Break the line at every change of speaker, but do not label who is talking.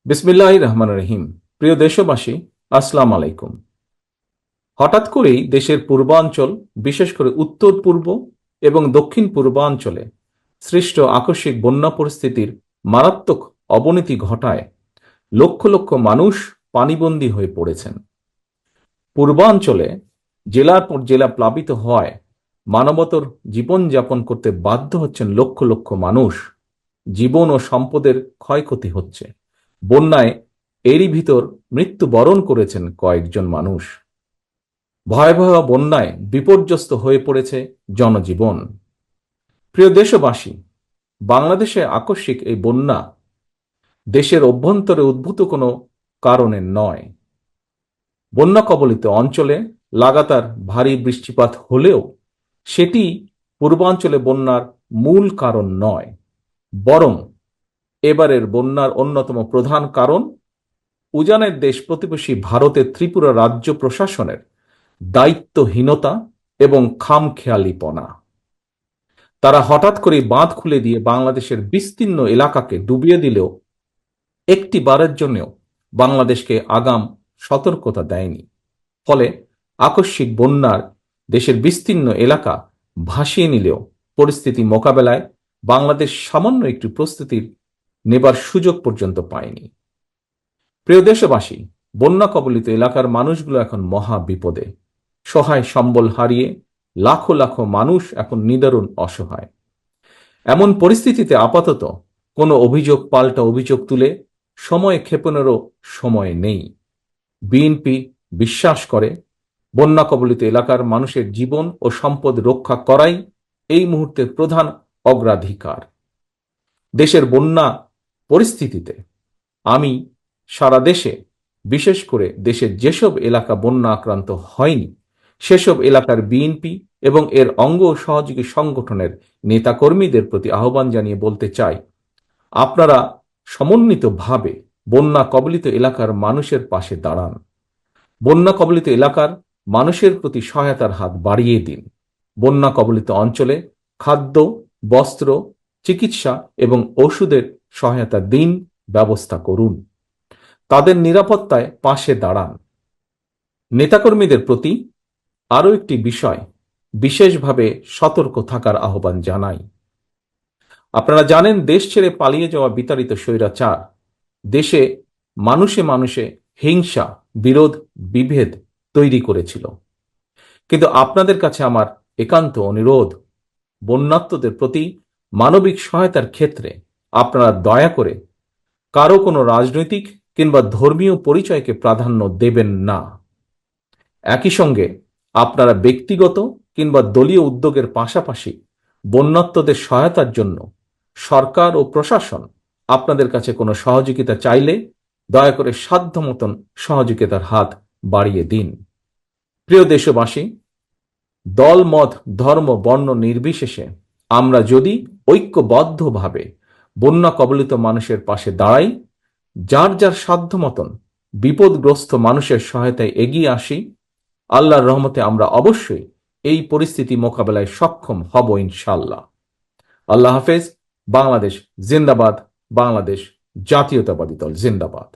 বিসমিল্লাহির রহমানির রহিম। প্রিয় দেশবাসী, আসসালামু আলাইকুম। হঠাৎ করেই দেশের পূর্বাঞ্চল, বিশেষ করে উত্তর পূর্ব এবং দক্ষিণ পূর্বাঞ্চলে সৃষ্ট আকস্মিক বন্যা পরিস্থিতির মারাত্মক অবনতি ঘটায় লক্ষ লক্ষ মানুষ পানিবন্দী হয়ে পড়েছেন। পূর্বাঞ্চলে জেলার পর জেলা প্লাবিত হওয়ায় মানবতর জীবনযাপন করতে বাধ্য হচ্ছেন লক্ষ লক্ষ মানুষ। জীবন ও সম্পদের ক্ষয়ক্ষতি হচ্ছে। বন্যায় এরই ভিতর মৃত্যুবরণ করেছেন কয়েকজন মানুষ। ভয়াবহ বন্যায় বিপর্যস্ত হয়ে পড়েছে জনজীবন। প্রিয় দেশবাসী, বাংলাদেশে আকস্মিক এই বন্যা দেশের অভ্যন্তরে উদ্ভূত কোনো কারণে নয়। বন্যা কবলিত অঞ্চলে লাগাতার ভারী বৃষ্টিপাত হলেও সেটি পূর্বাঞ্চলে বন্যার মূল কারণ নয়, বরং এবারের বন্যার অন্যতম প্রধান কারণ উজানের দেশ প্রতিবেশী ভারতের ত্রিপুরা রাজ্য প্রশাসনের দায়িত্বহীনতা এবং খামখেয়ালিপনা। তারা হঠাৎ করে বাঁধ খুলে দিয়ে বাংলাদেশের বিস্তীর্ণ এলাকাকে ডুবিয়ে দিলেও একটি বারের জন্যও বাংলাদেশকে আগাম সতর্কতা দেয়নি। ফলে আকস্মিক বন্যার দেশের বিস্তীর্ণ এলাকা ভাসিয়ে নিলেও পরিস্থিতি মোকাবেলায় বাংলাদেশ সামান্য একটু প্রস্তুতির নেবার সুযোগ পর্যন্ত পায়নি। প্রিয় দেশবাসী, বন্যা কবলিত এলাকার মানুষগুলো এখন মহা বিপদে। সহায় সম্বল হারিয়ে লাখো লাখো মানুষ এখন নিদারুণ অসহায়। এমন পরিস্থিতিতে আপাতত কোনো অভিযোগ পাল্টা অভিযোগ তুলে সময় ক্ষেপণেরও সময় নেই। বিএনপি বিশ্বাস করে বন্যা কবলিত এলাকার মানুষের জীবন ও সম্পদ রক্ষা করাই এই মুহূর্তের প্রধান অগ্রাধিকার। দেশের বন্যা পরিস্থিতিতে আমি সারা দেশে, বিশেষ করে দেশের যেসব এলাকা বন্যা আক্রান্ত হয়নি সেসব এলাকার বিএনপি এবং এর অঙ্গ সহযোগী সংগঠনের নেতাকর্মীদের প্রতি আহ্বান জানিয়ে বলতে চাই, আপনারা সমন্বিতভাবে বন্যা কবলিত এলাকার মানুষের পাশে দাঁড়ান। বন্যা কবলিত এলাকার মানুষের প্রতি সহায়তার হাত বাড়িয়ে দিন। বন্যা কবলিত অঞ্চলে খাদ্য, বস্ত্র, চিকিৎসা এবং ওষুধের সহায়তা দিন, ব্যবস্থা করুন। তাদের নিরাপত্তায় পাশে দাঁড়ান। নেতাকর্মীদের প্রতি আরও একটি বিষয় বিশেষভাবে সতর্ক থাকার আহ্বান জানাই। আপনারা জানেন, দেশ ছেড়ে পালিয়ে যাওয়া বিতাড়িত স্বৈরাচার দেশে মানুষে মানুষে হিংসা, বিরোধ, বিভেদ তৈরি করেছিল। কিন্তু আপনাদের কাছে আমার একান্ত অনুরোধ, বন্যার্তদের প্রতি মানবিক সহায়তার ক্ষেত্রে আপনারা দয়া করে কারো কোনো রাজনৈতিক কিংবা ধর্মীয় পরিচয়কে প্রাধান্য দেবেন না। একই সঙ্গে আপনারা ব্যক্তিগত কিংবা দলীয় উদ্যোগের পাশাপাশি বন্যার্তদের সহায়তার জন্য সরকার ও প্রশাসন আপনাদের কাছে কোনো সহযোগিতা চাইলে দয়া করে সাধ্য মতন সহযোগিতার হাত বাড়িয়ে দিন। প্রিয় দেশবাসী, দল, মত, ধর্ম, বর্ণ নির্বিশেষে আমরা যদি ঐক্যবদ্ধভাবে বন্যা কবলিত মানুষের পাশে দাঁড়াই, যার যার সাধ্য মতন বিপদগ্রস্ত মানুষের সহায়তায় এগিয়ে আসি, আল্লাহর রহমতে আমরা অবশ্যই এই পরিস্থিতি মোকাবেলায় সক্ষম হব ইনশাআল্লাহ। আল্লাহ হাফেজ। বাংলাদেশ জিন্দাবাদ। বাংলাদেশ জাতীয়তাবাদী দল জিন্দাবাদ।